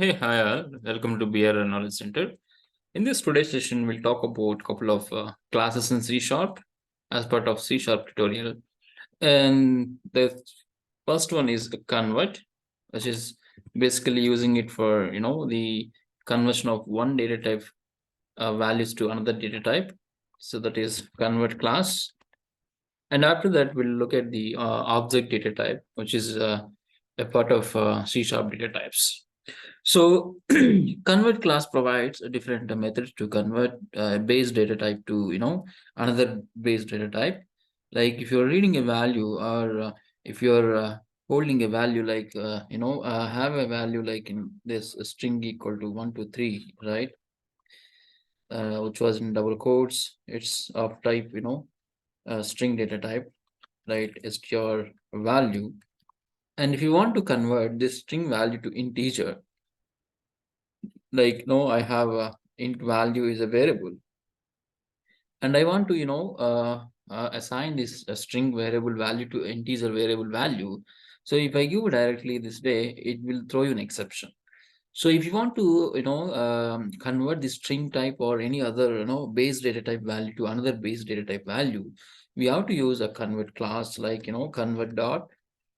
Hey, hi all. Welcome to BR Knowledge Center. In this today's session, we'll talk about a couple of classes in C Sharp as part of C Sharp tutorial. And the first one is convert, which is basically using it for the conversion of one data type values to another data type. So that is convert class. And after that, we'll look at the object data type, which is a part of C Sharp data types. So convert class provides a different methods to convert base data type to another base data type. Like if you're reading a value or if you're holding a value like have a value like in this string equal to 1 to 3, right? Which was in double quotes. It's of type string data type, right? It's your value. And if you want to convert this string value to integer, like no, I have a int value is a variable, and I want to assign this string variable value to integer variable value. So if I give directly this way, it will throw you an exception. So if you want to convert the string type or any other base data type value to another base data type value, we have to use a convert class like convert dot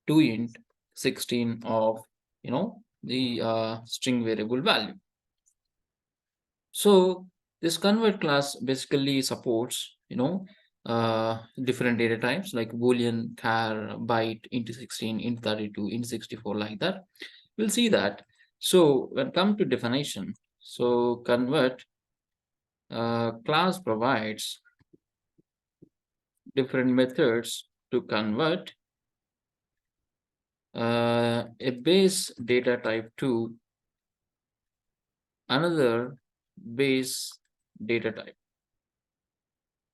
to int 16 of the string variable value. So this convert class basically supports, different data types like Boolean, char, byte, int16, int32, int64, like that. We'll see that. So when come to definition, so convert class provides different methods to convert a base data type to another base data type,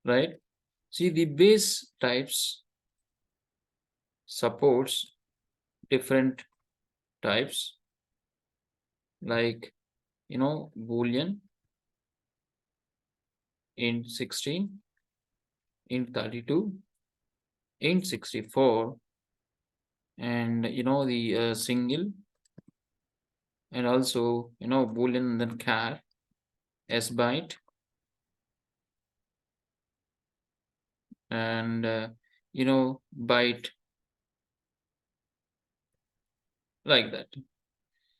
right? See, the base types supports different types like Boolean, int 16, int 32, int 64, and the single, and also Boolean, then char, s byte, and byte, like that.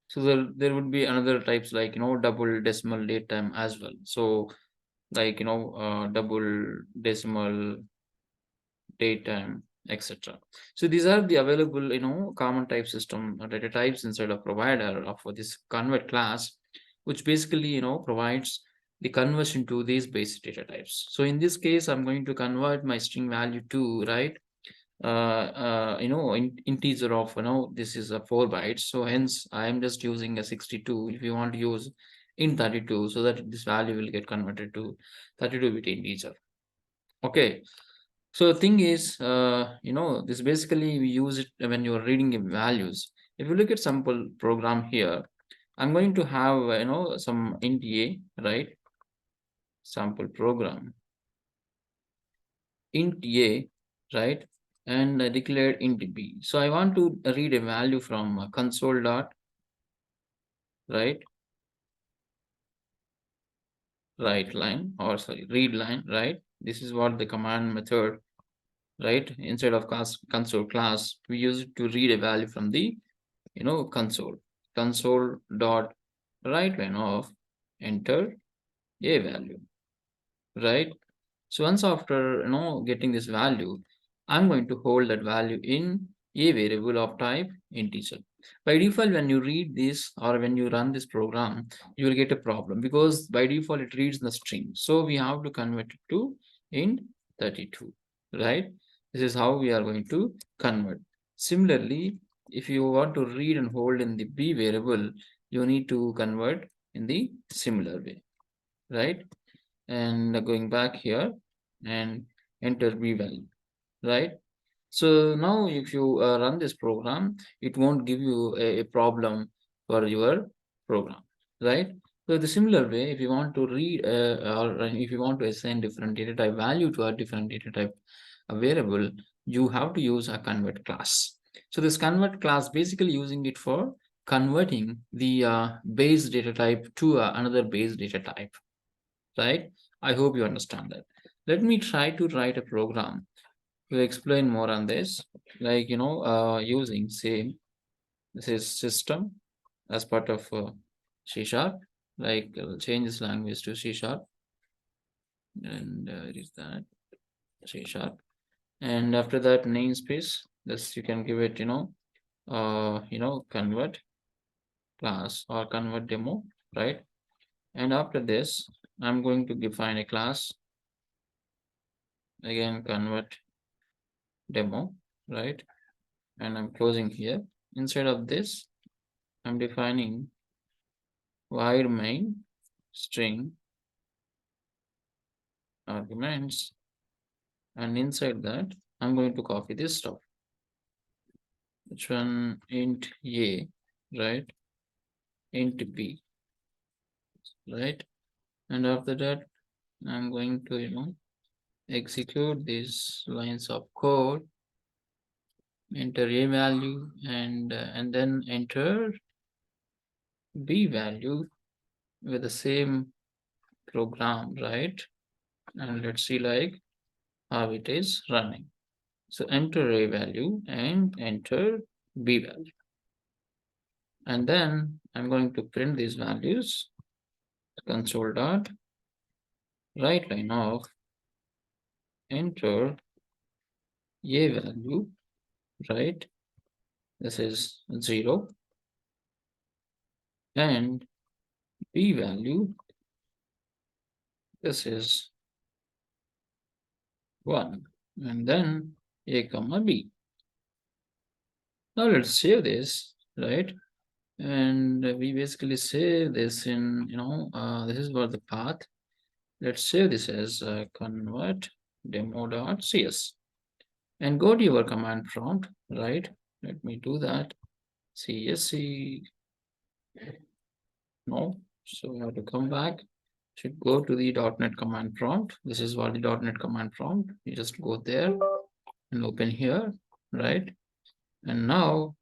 So there would be another types like double decimal date time as well. So like double decimal date time, etc. So these are the available common type system data types inside a provider of this convert class, which basically provides the conversion to these basic data types. So in this case, I'm going to convert my string value to, right, integer of this is a 4 bytes, so hence I am just using a 62. If you want to use in 32, so that this value will get converted to 32-bit integer. Okay, so the thing is, this basically we use it when you're reading the values. If you look at sample program here, I'm going to have some int a, right? Sample program int a, right? And I declared int b. So I want to read a value from console dot, right? Write line, or sorry, read line, right? This is what the command method, right? Instead of console class, we use it to read a value from the console dot write line of enter a value, right? So once after getting this value, I'm going to hold that value in a variable of type integer. By default, when you read this or when you run this program, you will get a problem because by default it reads the string. So we have to convert it to int 32, right? This is how we are going to convert. Similarly, if you want to read and hold in the b variable, you need to convert in the similar way, right? And going back here and enter b value, right? So now if you run this program, it won't give you a problem for your program, right? So the similar way, if you want to read or if you want to assign different data type value to a different data type variable, you have to use a convert class. So this convert class basically using it for converting the base data type to another base data type, right? I hope you understand that. Let me try to write a program to explain more on this, like, using same, this is system as part of C sharp, like change this language to C sharp, and it is that C sharp, and after that namespace, this you can give it, convert class or convert demo, right? And after this, I'm going to define a class, again convert demo, right? And I'm closing here. Instead of this, I'm defining void main string arguments, and inside that I'm going to copy this stuff, which one, int a, right, int b, right? And after that I'm going to execute these lines of code, enter a value, and then enter b value with the same program, right? And let's see like how it is running. So enter a value and enter b value. And then I'm going to print these values, console dot write line of enter a value, right? This is 0, and b value, this is 1, and then a comma b. Now let's save this, right? And we basically save this in, this is what the path. Let's save this as convert demo.cs and go to your command prompt, right? Let me do that. CSC, no, so we have to come back. Should go to the .NET command prompt. This is what the .NET command prompt. You just go there and open here, right? And now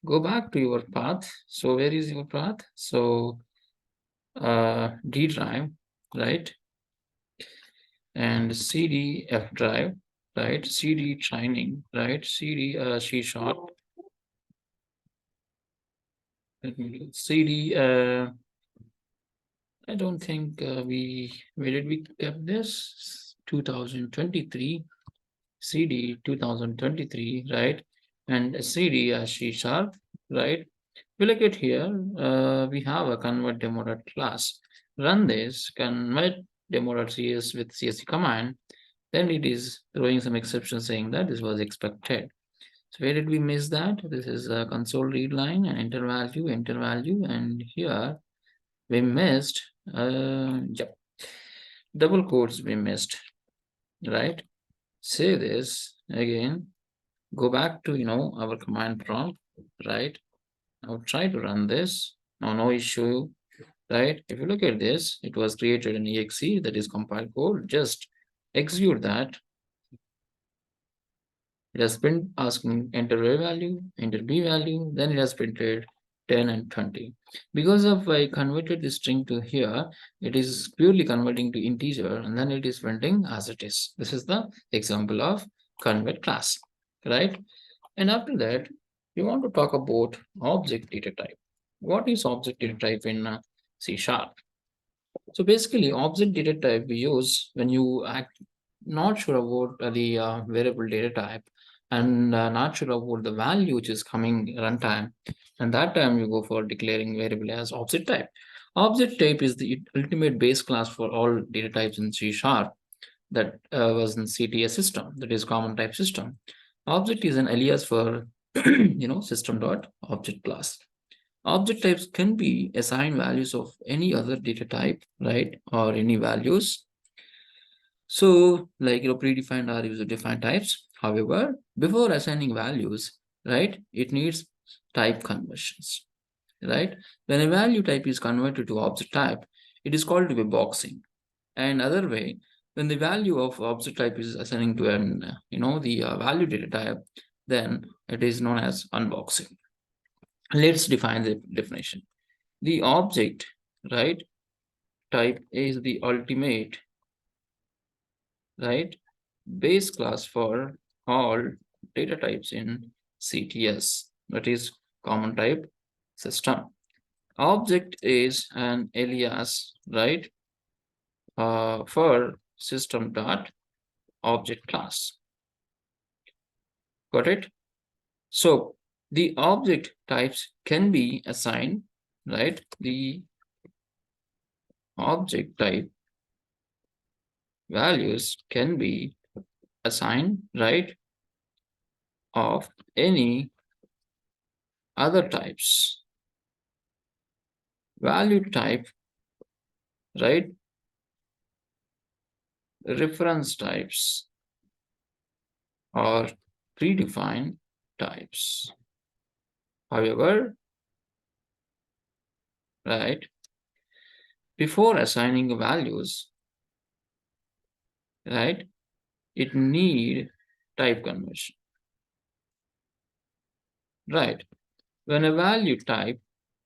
go back to your path. So where is your path? So D drive, right? And CD F drive, right? CD training, right? CD C sharp. Let me do CD. I don't think where did we kept this? 2023 CD 2023, right? And CD C sharp, right? We look at here, we have a convert demo class. Run this convert demo.cs with csc command. Then it is throwing some exception saying that this was expected. So where did we miss that? This is a console read line and enter value, and here we missed, yep, double quotes we missed, right? Save this again, go back to, our command prompt, right? Now try to run this. Now, no issue, right? If you look at this, it was created in exe, that is compiled code. Just execute that. It has been asking enter a value, enter b value, then it has printed 10 and 20. Because of I converted the string to here, it is purely converting to integer, and then it is printing as it is. This is the example of convert class, right? And after that, we want to talk about object data type. What is object data type in C sharp? So basically, object data type we use when you act not sure about the variable data type, and not sure about the value which is coming runtime, and that time you go for declaring variable as object type. Object type is the ultimate base class for all data types in C sharp that was in CTS system, that is common type system. Object is an alias for system dot object class. Object types can be assigned values of any other data type, right, or any values. So like predefined or user defined types. However, before assigning values, right, it needs type conversions, right? When a value type is converted to object type, it is called to be boxing. And other way, when the value of object type is assigning to the value data type, then it is known as unboxing. Let's define the definition. The object, right, type is the ultimate, right, base class for all data types in CTS, that is common type system. Object is an alias, right, for system dot object class. Got it? So the object types can be assigned, right? The object type values can be assigned, right, of any other types. Value type, right, reference types, or predefined types. However, right, before assigning values, right, it need type conversion, right? When a value type,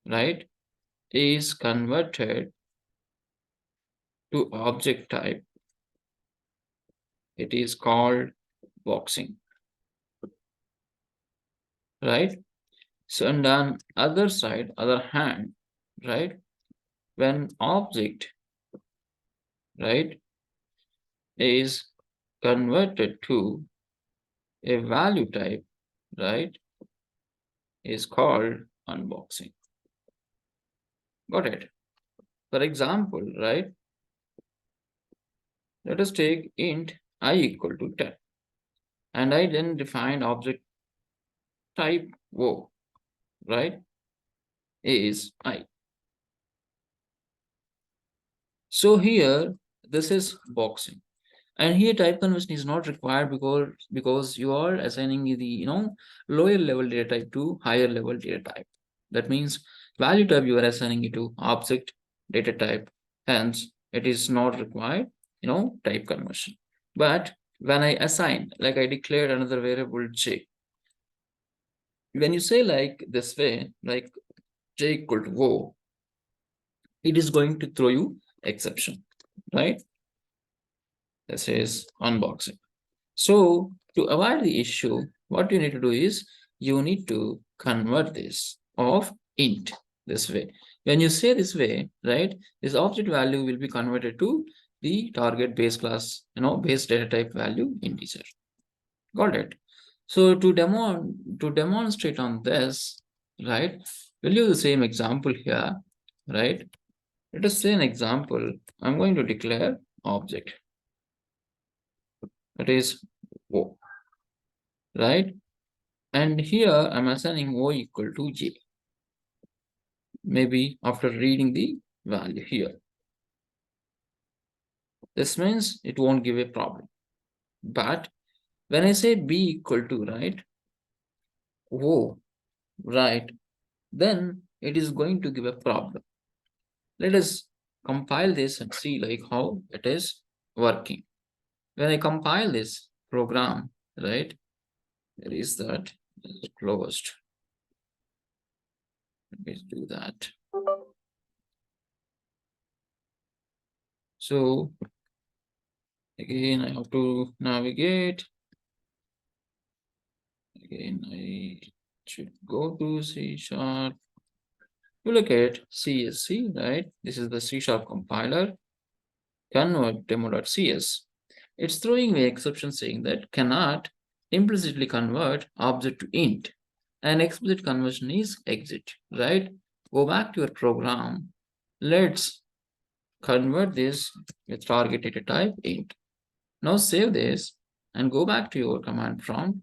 right, is converted to object type, it is called boxing, right? So, and on other hand, right, when object, right, is converted to a value type, right, is called unboxing. Got it? For example, right, let us take int I equal to 10, and I then define object type O, right, is I. So here, this is boxing. And here type conversion is not required because you are assigning the lower level data type to higher level data type. That means value type you are assigning it to object data type. Hence, it is not required type conversion. But when I assign, like I declared another variable j, when you say like this way, like j equal to O, it is going to throw you exception, right? This is unboxing. So to avoid the issue, what you need to do is you need to convert this of int this way. When you say this way, right, this object value will be converted to the target base class, base data type value integer. Got it? So to demonstrate on this, right, we'll use the same example here, right? Let us say an example. I'm going to declare object, that is O, right? And here I'm assigning O equal to J. Maybe after reading the value here. This means it won't give a problem. But when I say B equal to, right, O, right, then it is going to give a problem. Let us compile this and see like how it is working. When I compile this program, right, there is that closed. Let me do that. So again, I have to navigate. Again, I should go to C#. You look at CSC, right? This is the C# compiler. Convert demo.cs. It's throwing an exception saying that cannot implicitly convert object to int. And explicit conversion is exit, right? Go back to your program. Let's convert this with target data type int. Now save this and go back to your command prompt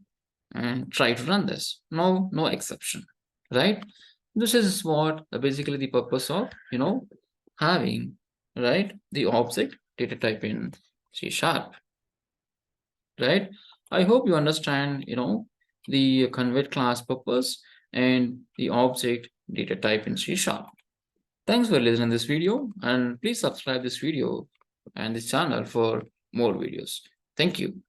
and try to run this. No exception, right? This is what basically the purpose of, having, right, the object data type in C#, right? I hope you understand, the convert class purpose and the object data type in C#. Thanks for listening to this video, and please subscribe this video and this channel for more videos. Thank you.